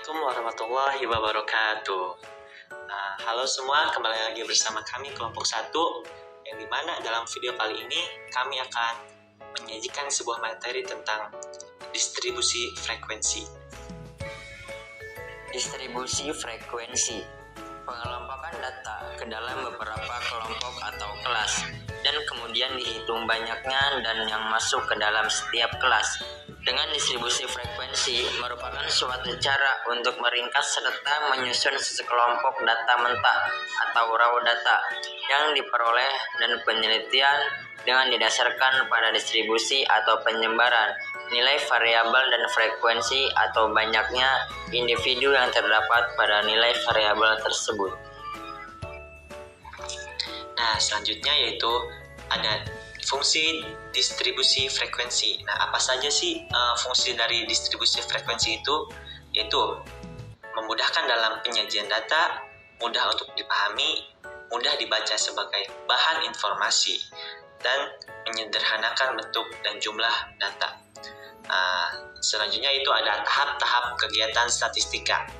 Assalamualaikum warahmatullahi wabarakatuh. Halo semua, kembali lagi bersama kami kelompok 1, yang dimana dalam video kali ini kami akan menyajikan sebuah materi tentang distribusi frekuensi. Distribusi frekuensi, pengelompokan data ke dalam beberapa kelompok atau kelas, dan kemudian dihitung banyaknya dan yang masuk ke dalam setiap kelas. Dengan distribusi frekuensi merupakan suatu cara untuk meringkas serta menyusun sekelompok data mentah atau raw data yang diperoleh dan penelitian dengan didasarkan pada distribusi atau penyebaran nilai variabel dan frekuensi atau banyaknya individu yang terdapat pada nilai variabel tersebut. Nah, selanjutnya yaitu ada fungsi distribusi frekuensi. Nah, apa saja sih fungsi dari distribusi frekuensi itu? Yaitu memudahkan dalam penyajian data, mudah untuk dipahami, mudah dibaca sebagai bahan informasi, dan menyederhanakan bentuk dan jumlah data. Selanjutnya itu ada tahap-tahap kegiatan statistika,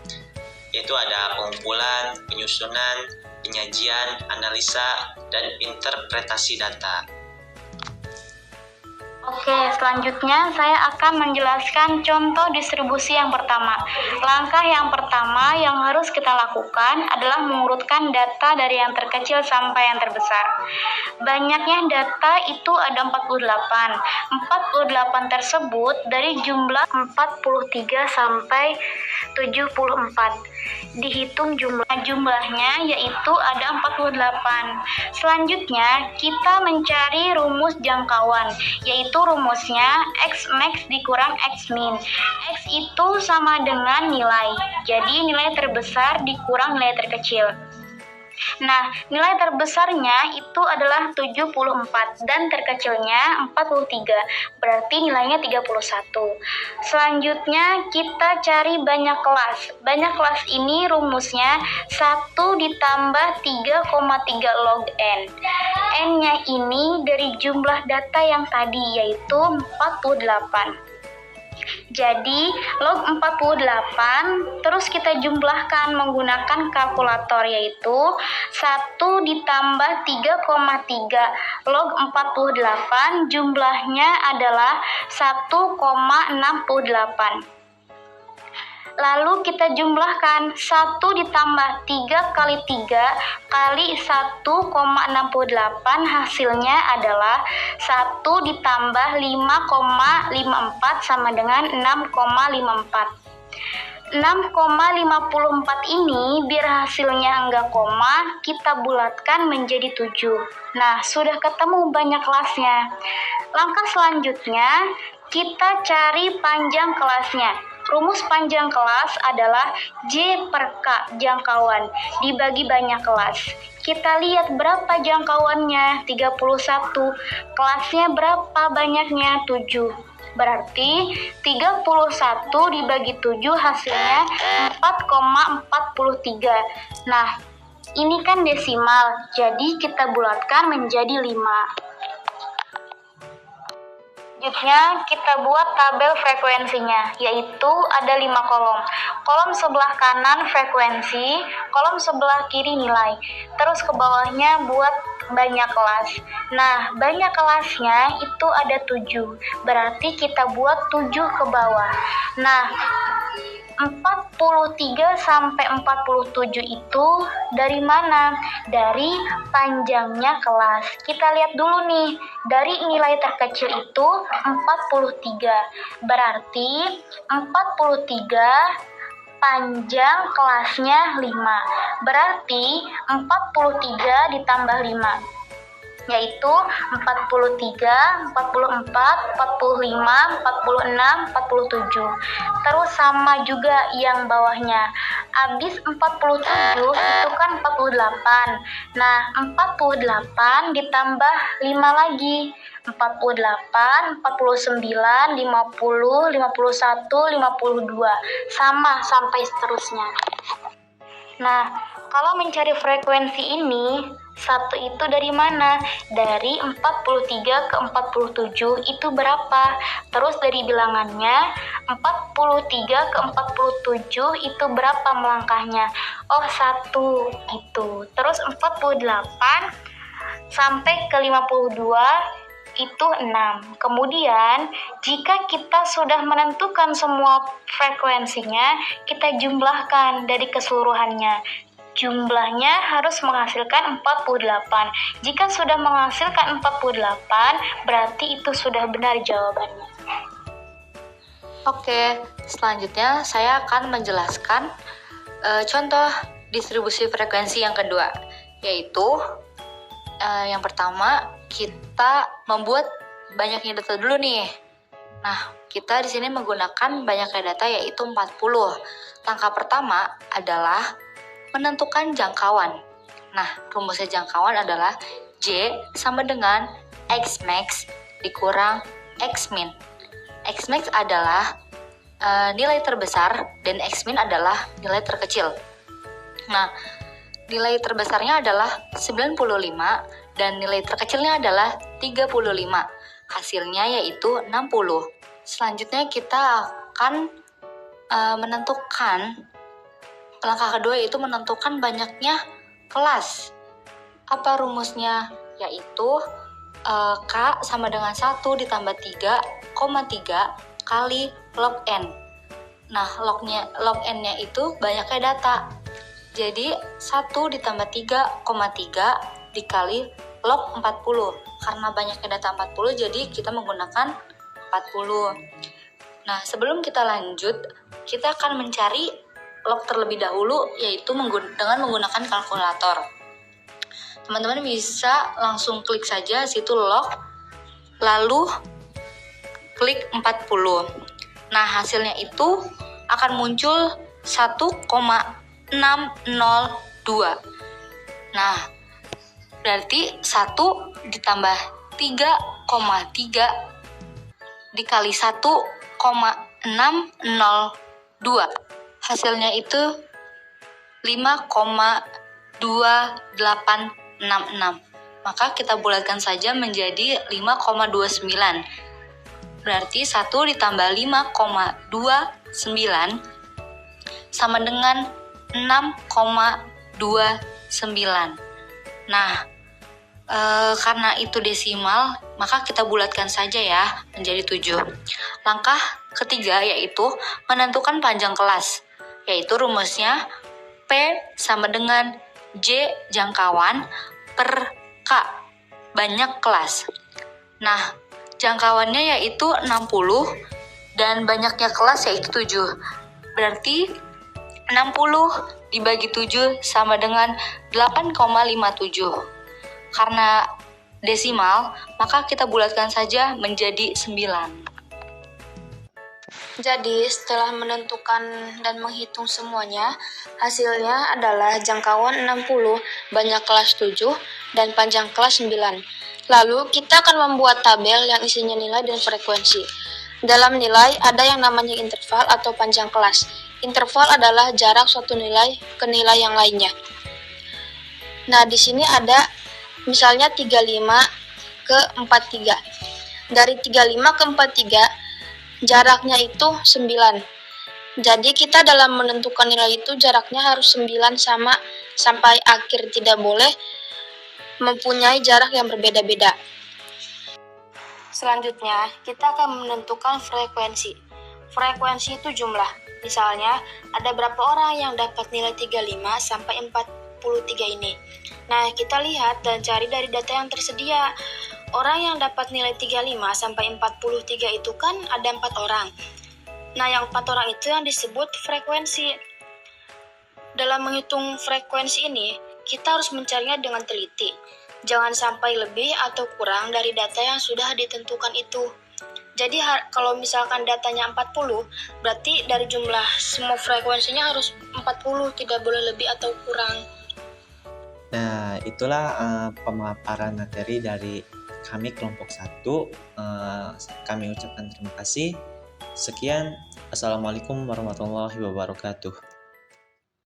yaitu ada pengumpulan, penyusunan, penyajian, analisa, dan interpretasi data. Oke, selanjutnya saya akan menjelaskan contoh distribusi yang pertama. Langkah yang pertama yang harus kita lakukan adalah mengurutkan data dari yang terkecil sampai yang terbesar. Banyaknya data itu ada 48. 48 tersebut dari jumlah 43 sampai 74. Dihitung jumlahnya yaitu ada 48. Selanjutnya kita mencari rumus jangkauan, yaitu rumusnya X max dikurang X min. X itu sama dengan nilai, jadi nilai terbesar dikurang nilai terkecil. Nah, nilai terbesarnya itu adalah 74 dan terkecilnya 43, berarti nilainya 31. Selanjutnya kita cari banyak kelas. Banyak kelas ini rumusnya 1 ditambah 3,3 log N. N-nya ini dari jumlah data yang tadi, yaitu 48. Jadi log 48 terus kita jumlahkan menggunakan kalkulator, yaitu 1 ditambah 3,3 log 48 jumlahnya adalah 1,68. Lalu kita jumlahkan 1 ditambah 3 kali 3 kali 1,68 hasilnya adalah 1 ditambah 5,54 sama dengan 6,54. 6,54 ini biar hasilnya enggak koma, kita bulatkan menjadi 7. Nah, sudah ketemu banyak kelasnya. Langkah selanjutnya, kita cari panjang kelasnya. Rumus panjang kelas adalah J per K jangkauan dibagi banyak kelas. Kita lihat berapa jangkauannya, 31. Kelasnya berapa banyaknya, 7. Berarti 31 dibagi 7 hasilnya 4,43. Nah, ini kan desimal, jadi kita bulatkan menjadi 5. Selanjutnya kita buat tabel frekuensinya, yaitu ada 5 kolom. Kolom sebelah kanan frekuensi, kolom sebelah kiri nilai. Terus ke bawahnya buat banyak kelas. Nah, banyak kelasnya itu ada 7. Berarti kita buat 7 ke bawah. Nah, 43 sampai 47 itu dari mana? Dari panjangnya kelas. Kita lihat dulu nih, dari nilai terkecil itu 43. Berarti 43 panjang kelasnya 5. Berarti 43 ditambah 5. Yaitu 43, 44, 45, 46, 47. Terus sama juga yang bawahnya. Habis 47 itu kan 48. Nah, 48 ditambah 5 lagi. 48, 49, 50, 51, 52. Sama sampai seterusnya. Nah, kalau mencari frekuensi ini, 1 itu dari mana? Dari 43 ke 47 itu berapa? Terus dari bilangannya 43 ke 47 itu berapa melangkahnya? Oh, 1 gitu. Terus 48 sampai ke 52 itu 6. Kemudian, jika kita sudah menentukan semua frekuensinya, kita jumlahkan dari keseluruhannya. Jumlahnya harus menghasilkan 48. Jika sudah menghasilkan 48, berarti itu sudah benar jawabannya. Oke, selanjutnya saya akan menjelaskan contoh distribusi frekuensi yang kedua, yaitu yang pertama kita membuat banyaknya data dulu nih. Nah, kita di sini menggunakan banyaknya data yaitu 40. Langkah pertama adalah menentukan jangkauan. Nah, rumusnya jangkauan adalah J sama dengan X max dikurang X min. X max adalah nilai terbesar dan X min adalah nilai terkecil. Nah, nilai terbesarnya adalah 95 dan nilai terkecilnya adalah 35. Hasilnya yaitu 60. Selanjutnya kita akan menentukan langkah kedua, yaitu menentukan banyaknya kelas. Apa rumusnya? Yaitu K sama dengan 1 ditambah 3,3 kali log N. Nah, log N-nya itu banyaknya data. Jadi 1 ditambah 3,3 dikali log 40. Karena banyaknya data 40, jadi kita menggunakan 40. Nah, sebelum kita lanjut, kita akan mencari log terlebih dahulu, yaitu dengan menggunakan kalkulator. Teman-teman bisa langsung klik saja situ log, lalu klik 40. Nah, hasilnya itu akan muncul 1,602. Nah, berarti 1 ditambah 3,3 dikali 1,602. Hasilnya itu 5,2866. Maka kita bulatkan saja menjadi 5,29. Berarti 1 ditambah 5,29 sama dengan 6,29. Nah, karena itu desimal, maka kita bulatkan saja ya menjadi 7. Langkah ketiga yaitu menentukan panjang kelas, yaitu rumusnya P sama dengan J jangkauan per K banyak kelas. Nah, jangkauannya yaitu 60 dan banyaknya kelas yaitu 7. Berarti 60 dibagi 7 sama dengan 8,57. Karena desimal, maka kita bulatkan saja menjadi 9. Jadi, setelah menentukan dan menghitung semuanya, hasilnya adalah jangkauan 60, banyak kelas 7, dan panjang kelas 9. Lalu, kita akan membuat tabel yang isinya nilai dan frekuensi. Dalam nilai, ada yang namanya interval atau panjang kelas. Interval adalah jarak suatu nilai ke nilai yang lainnya. Nah, di sini ada misalnya 35 ke 43. Dari 35 ke 43, jaraknya itu 9. Jadi kita dalam menentukan nilai itu jaraknya harus 9 sama sampai akhir, tidak boleh mempunyai jarak yang berbeda-beda. Selanjutnya, kita akan menentukan frekuensi. Frekuensi itu jumlah. Misalnya, ada berapa orang yang dapat nilai 35 sampai 43 ini. Nah, kita lihat dan cari dari data yang tersedia. Orang yang dapat nilai 35 sampai 43 itu kan ada 4 orang. Nah, yang 4 orang itu yang disebut frekuensi. Dalam menghitung frekuensi ini, kita harus mencarinya dengan teliti. Jangan sampai lebih atau kurang dari data yang sudah ditentukan itu. Jadi kalau misalkan datanya 40, berarti dari jumlah semua frekuensinya harus 40, tidak boleh lebih atau kurang. Nah, itulah pemaparan materi dari kami kelompok 1. Kami ucapkan terima kasih. Sekian. Assalamualaikum warahmatullahi wabarakatuh.